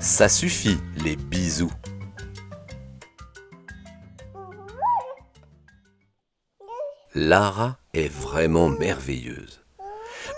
Ça suffit, les bisous. Lara est vraiment merveilleuse.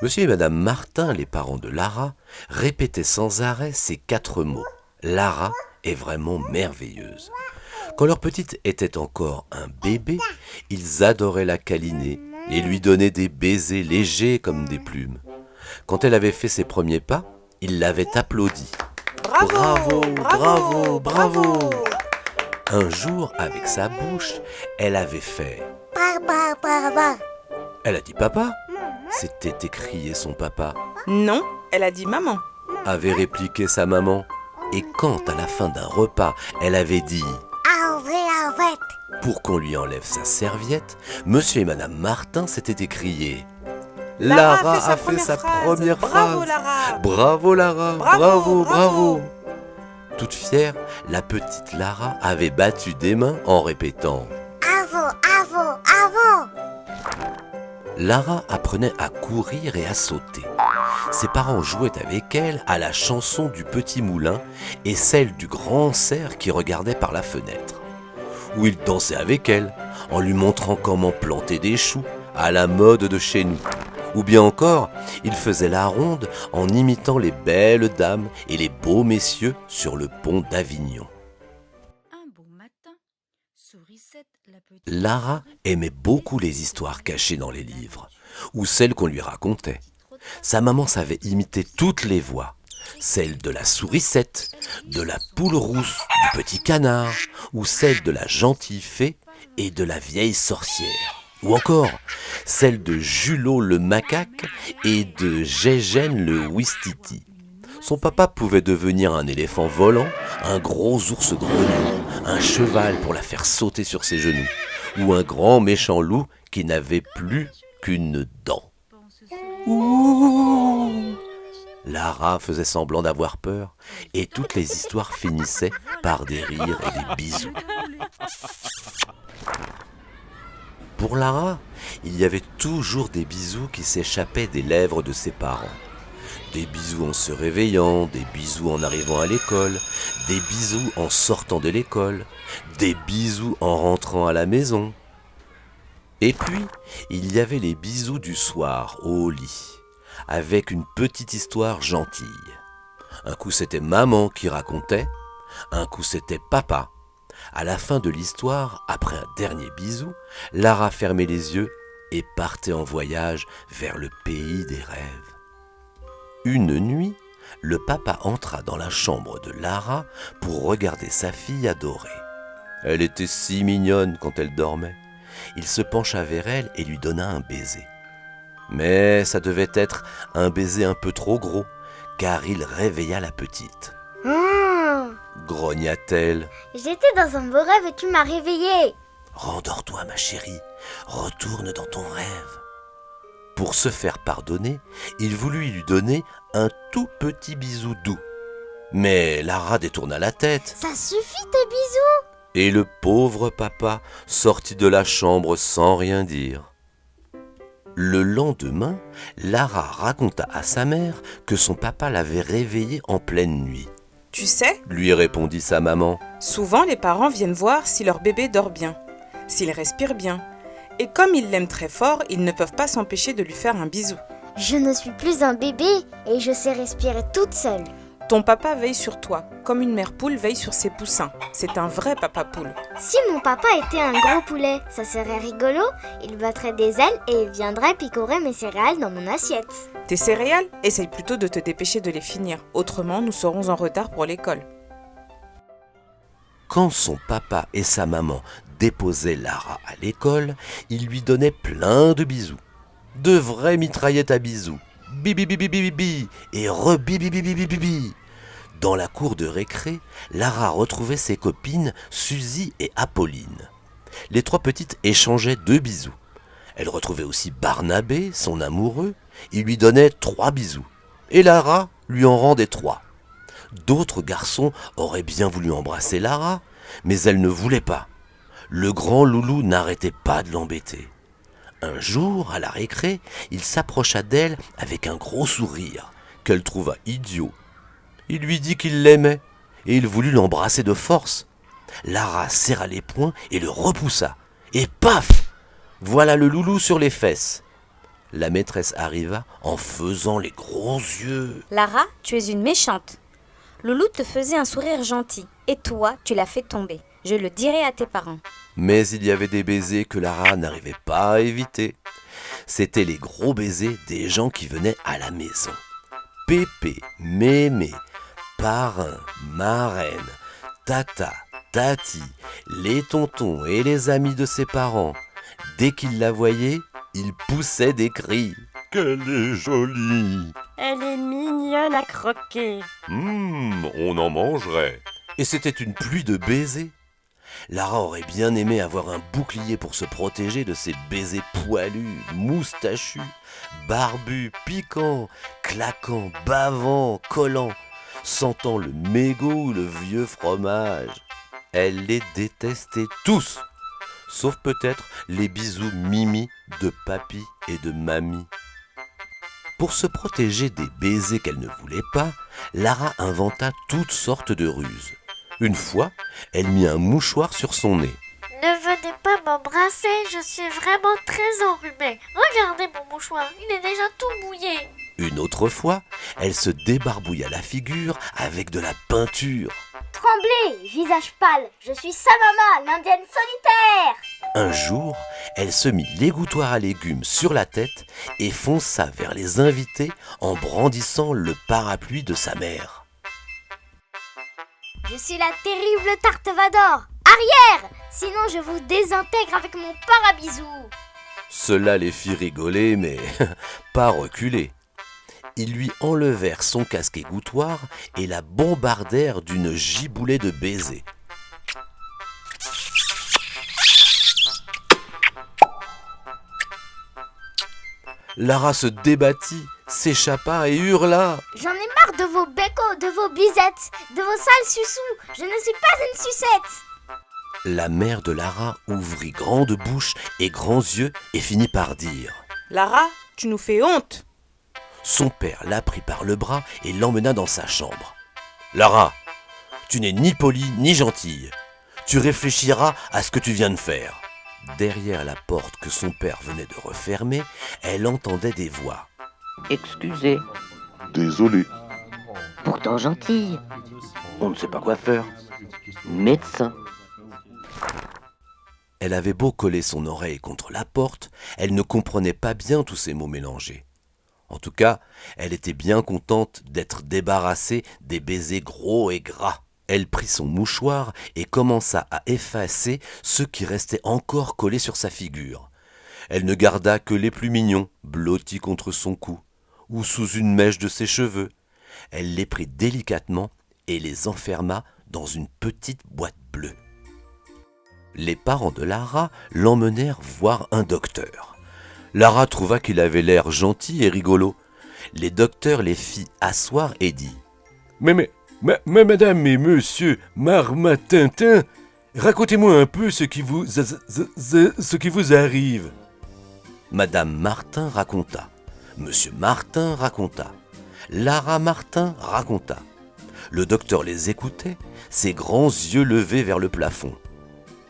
Monsieur et Madame Martin, les parents de Lara, répétaient sans arrêt ces 4 mots. Lara est vraiment merveilleuse. Quand leur petite était encore un bébé, ils adoraient la câliner et lui donnaient des baisers légers comme des plumes. Quand elle avait fait ses premiers pas, ils l'avaient applaudi. Bravo, bravo, bravo! Un jour, avec sa bouche, elle avait fait Papa, papa. Elle a dit papa. S'était écrié son papa. Non, elle a dit maman. Avait répliqué sa maman. Et quand, à la fin d'un repas, elle avait dit pour qu'on lui enlève sa serviette, Monsieur et Madame Martin s'étaient écriés. Lara a fait sa première Bravo, phrase. Lara. Bravo Lara, Bravo, bravo. Toute fière, la petite Lara avait battu des mains en répétant. Lara apprenait à courir et à sauter. Ses parents jouaient avec elle à la chanson du petit moulin et celle du grand cerf qui regardait par la fenêtre. Ou ils dansaient avec elle en lui montrant comment planter des choux à la mode de chez nous. Ou bien encore, ils faisaient la ronde en imitant les belles dames et les beaux messieurs sur le pont d'Avignon. Un beau matin, Sourisette, la petite... Lara aimait beaucoup les histoires cachées dans les livres, ou celles qu'on lui racontait. Sa maman savait imiter toutes les voix, celle de la sourisette, de la poule rousse, du petit canard, ou celle de la gentille fée et de la vieille sorcière. Ou encore celle de Julot le macaque et de Gégène le ouistiti. Son papa pouvait devenir un éléphant volant, un gros ours grognon, un cheval pour la faire sauter sur ses genoux, ou un grand méchant loup qui n'avait plus qu'une dent. Ouh! Lara faisait semblant d'avoir peur et toutes les histoires finissaient par des rires et des bisous. Pour Lara, il y avait toujours des bisous qui s'échappaient des lèvres de ses parents. Des bisous en se réveillant, des bisous en arrivant à l'école, des bisous en sortant de l'école, des bisous en rentrant à la maison. Et puis, il y avait les bisous du soir au lit, avec une petite histoire gentille. Un coup c'était maman qui racontait, un coup c'était papa. À la fin de l'histoire, après un dernier bisou, Lara fermait les yeux et partait en voyage vers le pays des rêves. Une nuit, le papa entra dans la chambre de Lara pour regarder sa fille adorée. Elle était si mignonne quand elle dormait. Il se pencha vers elle et lui donna un baiser. Mais ça devait être un baiser un peu trop gros, car il réveilla la petite. Grogna-t-elle. J'étais dans un beau rêve et tu m'as réveillée. Rendors-toi, ma chérie, retourne dans ton rêve. Pour se faire pardonner, il voulut lui donner un tout petit bisou doux. Mais Lara détourna la tête. Ça suffit tes bisous. Et le pauvre papa sortit de la chambre sans rien dire. Le lendemain, Lara raconta à sa mère que son papa l'avait réveillée en pleine nuit. Tu sais, Lui répondit sa maman. souvent les parents viennent voir si leur bébé dort bien, s'il respire bien. Et comme ils l'aiment très fort, ils ne peuvent pas s'empêcher de lui faire un bisou. Je ne suis plus un bébé et je sais respirer toute seule. Ton papa veille sur toi, comme une mère poule veille sur ses poussins. C'est un vrai papa poule. Si mon papa était un gros poulet, ça serait rigolo. Il battrait des ailes et il viendrait picorer mes céréales dans mon assiette. Tes céréales, essaye plutôt de te dépêcher de les finir. Autrement, nous serons en retard pour l'école. Quand son papa et sa maman déposaient Lara à l'école, ils lui donnaient plein de bisous. De vraies mitraillettes à bisous. Bibi bibi bibi bibi et re-bibi bibi bibi bibi. Dans la cour de récré, Lara retrouvait ses copines Suzy et Apolline. Les 3 petites échangeaient 2 bisous. Elle retrouvait aussi Barnabé, son amoureux. Il lui donnait 3 bisous. Et Lara lui en rendait 3. D'autres garçons auraient bien voulu embrasser Lara, mais elle ne voulait pas. Le grand loulou n'arrêtait pas de l'embêter. Un jour, à la récré, il s'approcha d'elle avec un gros sourire, qu'elle trouva idiot. Il lui dit qu'il l'aimait, et il voulut l'embrasser de force. Lara serra les poings et le repoussa. Et paf! Voilà le loulou sur les fesses. La maîtresse arriva en faisant les gros yeux. Lara, tu es une méchante. Loulou te faisait un sourire gentil et toi, tu l'as fait tomber. Je le dirai à tes parents. Mais il y avait des baisers que Lara n'arrivait pas à éviter. C'étaient les gros baisers des gens qui venaient à la maison. Pépé, Mémé, parrain, marraine, tata, tati, les tontons et les amis de ses parents. Dès qu'ils la voyaient, ils poussaient des cris. Qu'elle est jolie! Elle est mignonne à croquer. On en mangerait. Et c'était une pluie de baisers. Lara aurait bien aimé avoir un bouclier pour se protéger de ces baisers poilus, moustachus, barbus, piquants, claquants, bavants, collants, sentant le mégot ou le vieux fromage. Elle les détestait tous, sauf peut-être les bisous mimi de papy et de mamie. Pour se protéger des baisers qu'elle ne voulait pas, Lara inventa toutes sortes de ruses. Une fois, elle mit un mouchoir sur son nez. Ne venez pas m'embrasser, je suis vraiment très enrhumée. Regardez mon mouchoir, il est déjà tout mouillé. Une autre fois, elle se débarbouilla la figure avec de la peinture. Tremblez, visage pâle, je suis sa maman, l'indienne solitaire. Un jour, elle se mit l'égouttoir à légumes sur la tête et fonça vers les invités en brandissant le parapluie de sa mère. Je suis la terrible tarte Vador. Arrière! Sinon je vous désintègre avec mon parabisou. Cela les fit rigoler, mais pas reculer. Ils lui enlevèrent son casque égouttoir et la bombardèrent d'une giboulée de baisers. Lara se débattit, s'échappa et hurla. J'en ai marre de vos bécots, de vos bisettes, de vos sales suçous. Je ne suis pas une sucette. La mère de Lara ouvrit grande bouche et grands yeux et finit par dire « Lara, tu nous fais honte !» Son père la prit par le bras et l'emmena dans sa chambre. « Lara, tu n'es ni polie ni gentille. Tu réfléchiras à ce que tu viens de faire. » Derrière la porte que son père venait de refermer, elle entendait des voix. Excusez, Désolé. pourtant gentille. On ne sait pas quoi faire. Médecin. Elle avait beau coller son oreille contre la porte, elle ne comprenait pas bien tous ces mots mélangés. En tout cas, elle était bien contente d'être débarrassée des baisers gros et gras. Elle prit son mouchoir et commença à effacer ceux qui restaient encore collés sur sa figure. Elle ne garda que les plus mignons, blottis contre son cou, ou sous une mèche de ses cheveux. Elle les prit délicatement et les enferma dans une petite boîte bleue. Les parents de Lara l'emmenèrent voir un docteur. Lara trouva qu'il avait l'air gentil et rigolo. Les docteurs les fit asseoir et dit « Mais madame et monsieur Marmatintin, racontez-moi un peu ce qui vous arrive. » Madame Martin raconta. Monsieur Martin raconta. Lara Martin raconta. Le docteur les écoutait, ses grands yeux levés vers le plafond.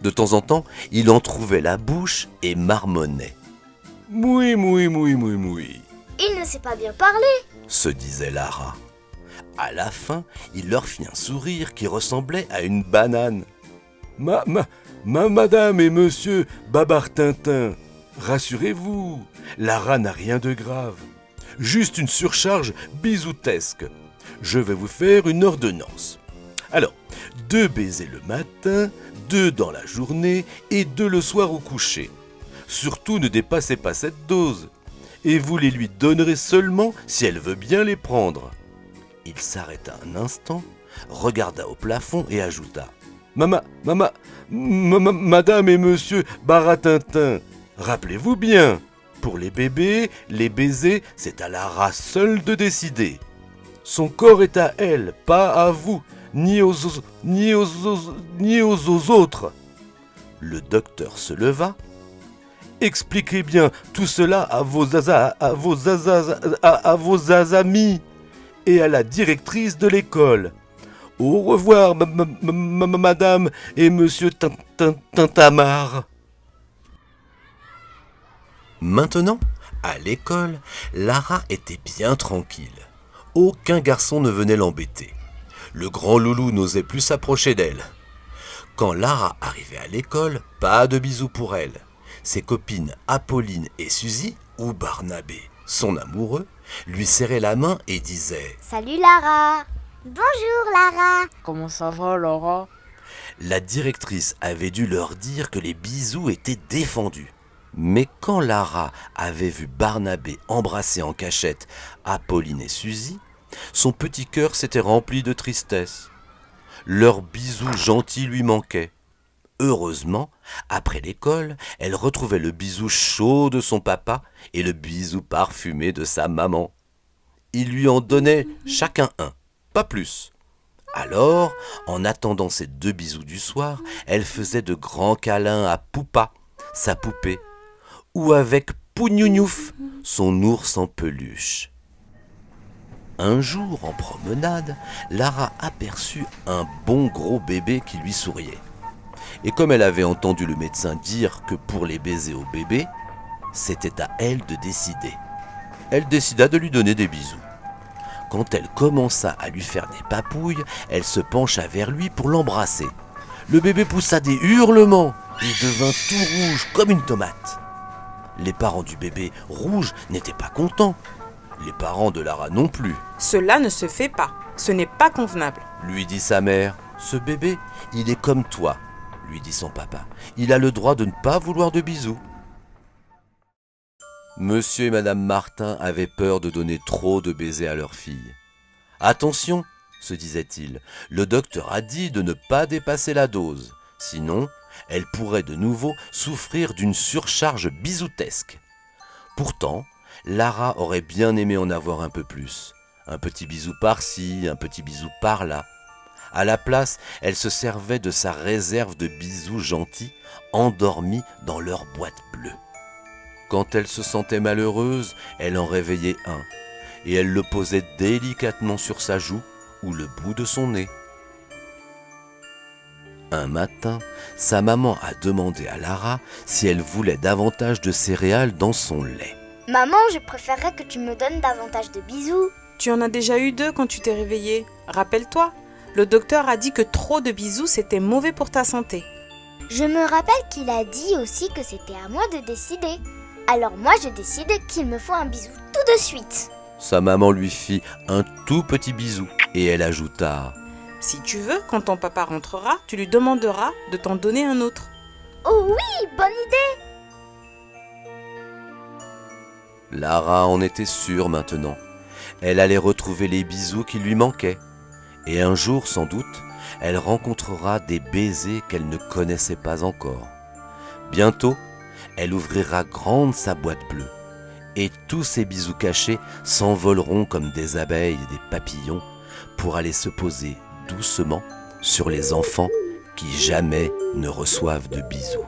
De temps en temps, il en trouvait la bouche et marmonnait. « Moui, moui, moui, moui, moui », Il ne sait pas bien parler. se disait Lara. À la fin, il leur fit un sourire qui ressemblait à une banane. Madame et monsieur Babartintin, rassurez-vous, Lara n'a rien de grave. Juste une surcharge bisoutesque. Je vais vous faire une ordonnance. Alors, 2 baisers le matin, 2 dans la journée et 2 le soir au coucher. Surtout ne dépassez pas cette dose. Et vous les lui donnerez seulement si elle veut bien les prendre. Il s'arrêta un instant, regarda au plafond et ajouta « Madame et monsieur Baratintin, rappelez-vous bien, pour les bébés, les baisers, c'est à Lara seule de décider. Son corps est à elle, pas à vous, ni aux autres. » Le docteur se leva. « Expliquez bien tout cela à vos amis et à la directrice de l'école. Au revoir, madame et monsieur Tintamarre. Maintenant, à l'école, Lara était bien tranquille. Aucun garçon ne venait l'embêter. Le grand loulou n'osait plus s'approcher d'elle. Quand Lara arrivait à l'école, pas de bisous pour elle. Ses copines Apolline et Suzy, ou Barnabé, son amoureux, lui serraient la main et disaient « Salut Lara. Bonjour Lara. Comment ça va, Laura? La directrice avait dû leur dire que les bisous étaient défendus. Mais quand Lara avait vu Barnabé embrasser en cachette Apolline et Suzy, son petit cœur s'était rempli de tristesse. Leurs bisous gentils lui manquaient. Heureusement, après l'école, elle retrouvait le bisou chaud de son papa et le bisou parfumé de sa maman. Ils lui en donnaient chacun un, pas plus. Alors, en attendant ces 2 bisous du soir, elle faisait de grands câlins à Poupa, sa poupée, ou avec Pougnounouf, son ours en peluche. Un jour, en promenade, Lara aperçut un bon gros bébé qui lui souriait. Et comme elle avait entendu le médecin dire que pour les baisers au bébé, c'était à elle de décider. Elle décida de lui donner des bisous. Quand elle commença à lui faire des papouilles, elle se pencha vers lui pour l'embrasser. Le bébé poussa des hurlements et devint tout rouge comme une tomate. Les parents du bébé rouge n'étaient pas contents. Les parents de Lara non plus. Cela ne se fait pas. Ce n'est pas convenable. Lui dit sa mère. Ce bébé, il est comme toi, lui dit son papa. Il a le droit de ne pas vouloir de bisous. Monsieur et madame Martin avaient peur de donner trop de baisers à leur fille. Attention, se disait-il, le docteur a dit de ne pas dépasser la dose. Sinon, elle pourrait de nouveau souffrir d'une surcharge bisoutesque. Pourtant, Lara aurait bien aimé en avoir un peu plus. Un petit bisou par-ci, un petit bisou par-là. À la place, elle se servait de sa réserve de bisous gentils, endormis dans leur boîte bleue. Quand elle se sentait malheureuse, elle en réveillait un, et elle le posait délicatement sur sa joue ou le bout de son nez. Un matin, sa maman a demandé à Lara si elle voulait davantage de céréales dans son lait. Maman, je préférerais que tu me donnes davantage de bisous. Tu en as déjà eu 2 quand tu t'es réveillée. Rappelle-toi, le docteur a dit que trop de bisous, c'était mauvais pour ta santé. Je me rappelle qu'il a dit aussi que c'était à moi de décider. Alors moi, je décide qu'il me faut un bisou tout de suite. Sa maman lui fit un tout petit bisou et elle ajouta « Si tu veux, quand ton papa rentrera, tu lui demanderas de t'en donner un autre. Oh oui, bonne idée. Lara en était sûre maintenant. Elle allait retrouver les bisous qui lui manquaient. Et un jour, sans doute, elle rencontrera des baisers qu'elle ne connaissait pas encore. Bientôt, elle ouvrira grande sa boîte bleue. Et tous ces bisous cachés s'envoleront comme des abeilles et des papillons pour aller se poser doucement sur les enfants qui jamais ne reçoivent de bisous.